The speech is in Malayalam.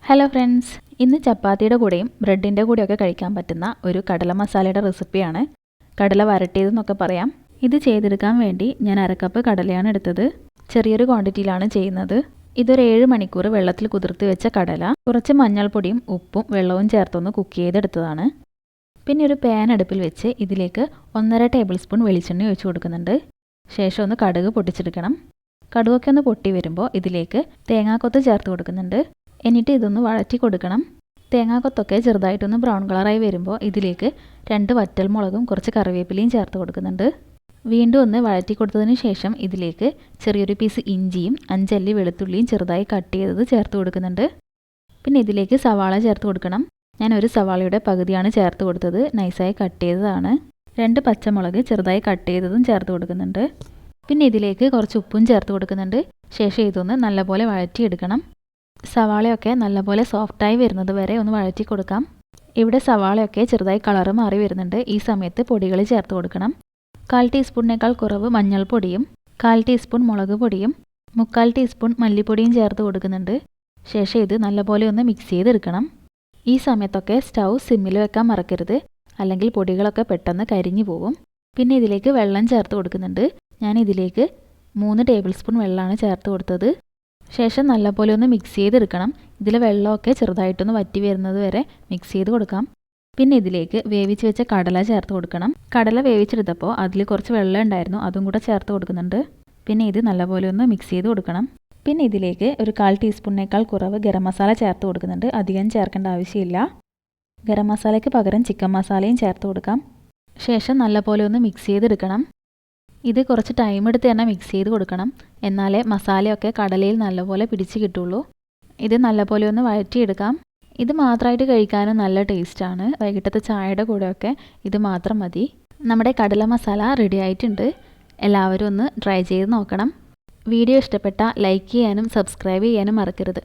ഹലോ ഫ്രണ്ട്സ്, ഇന്ന് ചപ്പാത്തിയുടെ കൂടെയും ബ്രെഡിൻ്റെ കൂടെയൊക്കെ കഴിക്കാൻ പറ്റുന്ന ഒരു കടല മസാലയുടെ റെസിപ്പിയാണ്. കടല വരട്ടിയതെന്നൊക്കെ പറയാം. ഇത് ചെയ്തെടുക്കാൻ വേണ്ടി ഞാൻ അരക്കപ്പ് കടലയാണ് എടുത്തത്. ചെറിയൊരു ക്വാണ്ടിറ്റിയിലാണ് ചെയ്യുന്നത്. ഇതൊരു 7 മണിക്കൂർ വെള്ളത്തിൽ കുതിർത്ത് വെച്ച കടല കുറച്ച് മഞ്ഞൾപ്പൊടിയും ഉപ്പും വെള്ളവും ചേർത്തൊന്ന് കുക്ക് ചെയ്തെടുത്തതാണ്. പിന്നെ ഒരു പാൻ അടുപ്പിൽ വെച്ച് ഇതിലേക്ക് 1.5 ടേബിൾ സ്പൂൺ വെളിച്ചെണ്ണ ഒഴിച്ചു കൊടുക്കുന്നുണ്ട്. ശേഷം ഒന്ന് കടുക് പൊട്ടിച്ചെടുക്കണം. കടുകൊക്കെ ഒന്ന് പൊട്ടി വരുമ്പോൾ ഇതിലേക്ക് തേങ്ങാക്കൊത്ത് ചേർത്ത് കൊടുക്കുന്നുണ്ട്. എന്നിട്ട് ഇതൊന്ന് വഴറ്റി കൊടുക്കണം. തേങ്ങാക്കൊത്തൊക്കെ ചെറുതായിട്ടൊന്ന് ബ്രൗൺ കളറായി വരുമ്പോൾ ഇതിലേക്ക് 2 വറ്റൽമുളകും കുറച്ച് കറിവേപ്പിലയും ചേർത്ത് കൊടുക്കുന്നുണ്ട്. വീണ്ടും ഒന്ന് വഴറ്റി കൊടുത്തതിന് ശേഷം ഇതിലേക്ക് ചെറിയൊരു പീസ് ഇഞ്ചിയും 5 അല്ലി വെളുത്തുള്ളിയും ചെറുതായി കട്ട് ചെയ്തത് ചേർത്ത് കൊടുക്കുന്നുണ്ട്. പിന്നെ ഇതിലേക്ക് സവാള ചേർത്ത് കൊടുക്കണം. ഞാൻ ഒരു സവാളയുടെ പകുതിയാണ് ചേർത്ത് കൊടുത്തത്. നൈസായി കട്ട് ചെയ്തതാണ്. 2 പച്ചമുളക് ചെറുതായി കട്ട് ചെയ്തതും ചേർത്ത് കൊടുക്കുന്നുണ്ട്. പിന്നെ ഇതിലേക്ക് കുറച്ച് ഉപ്പും ചേർത്ത് കൊടുക്കുന്നുണ്ട്. ശേഷം ഇതൊന്ന് നല്ലപോലെ വഴറ്റിയെടുക്കണം. സവാളയൊക്കെ നല്ലപോലെ സോഫ്റ്റായി വരുന്നത് വരെ ഒന്ന് വഴറ്റി കൊടുക്കാം. ഇവിടെ സവാളയൊക്കെ ചെറുതായി കളറ് മാറി വരുന്നുണ്ട്. ഈ സമയത്ത് പൊടികൾ ചേർത്ത് കൊടുക്കണം. 1/4 ടീസ്പൂണിനേക്കാൾ കുറവ് മഞ്ഞൾപ്പൊടിയും 1/4 ടീസ്പൂൺ മുളക് പൊടിയും 3/4 ടീസ്പൂൺ മല്ലിപ്പൊടിയും ചേർത്ത് കൊടുക്കുന്നുണ്ട്. ശേഷം ഇത് നല്ലപോലെ ഒന്ന് മിക്സ് ചെയ്തെടുക്കണം. ഈ സമയത്തൊക്കെ സ്റ്റൗ സിമ്മിൽ വെക്കാൻ മറക്കരുത്, അല്ലെങ്കിൽ പൊടികളൊക്കെ പെട്ടെന്ന് കരിഞ്ഞു പോകും. പിന്നെ ഇതിലേക്ക് വെള്ളം ചേർത്ത് കൊടുക്കുന്നുണ്ട്. ഞാൻ ഇതിലേക്ക് 3 ടേബിൾ സ്പൂൺ വെള്ളമാണ് ചേർത്ത് കൊടുത്തത്. ശേഷം നല്ലപോലെ ഒന്ന് മിക്സ് ചെയ്തെടുക്കണം. ഇതിൽ വെള്ളമൊക്കെ ചെറുതായിട്ടൊന്ന് വറ്റി വരുന്നത് വരെ മിക്സ് ചെയ്ത് കൊടുക്കാം. പിന്നെ ഇതിലേക്ക് വേവിച്ച് വെച്ച കടല ചേർത്ത് കൊടുക്കണം. കടല വേവിച്ചെടുത്തപ്പോൾ അതിൽ കുറച്ച് വെള്ളം ഉണ്ടായിരുന്നു, അതും കൂടെ ചേർത്ത് കൊടുക്കുന്നുണ്ട്. പിന്നെ ഇത് നല്ലപോലെ ഒന്ന് മിക്സ് ചെയ്ത് കൊടുക്കണം. പിന്നെ ഇതിലേക്ക് ഒരു 1/4 ടീസ്പൂണിനേക്കാൾ കുറവ് ഗരം മസാല ചേർത്ത് കൊടുക്കുന്നുണ്ട്. അധികം ചേർക്കേണ്ട ആവശ്യമില്ല. ഗരം മസാലയ്ക്ക് പകരം ചിക്കൻ മസാലയും ചേർത്ത് കൊടുക്കാം. ശേഷം നല്ലപോലെ ഒന്ന് മിക്സ് ചെയ്തെടുക്കണം. ഇത് കുറച്ച് ടൈം എടുത്ത് തന്നെ മിക്സ് ചെയ്ത് കൊടുക്കണം. എന്നാലേ മസാലയൊക്കെ കടലയിൽ നല്ലപോലെ പിടിച്ച് കിട്ടുള്ളൂ. ഇത് നല്ലപോലെ ഒന്ന് വഴറ്റിയെടുക്കാം. ഇത് മാത്രമായിട്ട് കഴിക്കാനും നല്ല ടേസ്റ്റാണ്. വൈകിട്ടത്തെ ചായയുടെ കൂടെയൊക്കെ ഇത് മാത്രം മതി. നമ്മുടെ കടല മസാല റെഡി ആയിട്ടുണ്ട്. എല്ലാവരും ഒന്ന് ട്രൈ ചെയ്ത് നോക്കണം. വീഡിയോ ഇഷ്ടപ്പെട്ടാൽ ലൈക്ക് ചെയ്യാനും സബ്സ്ക്രൈബ് ചെയ്യാനും മറക്കരുത്.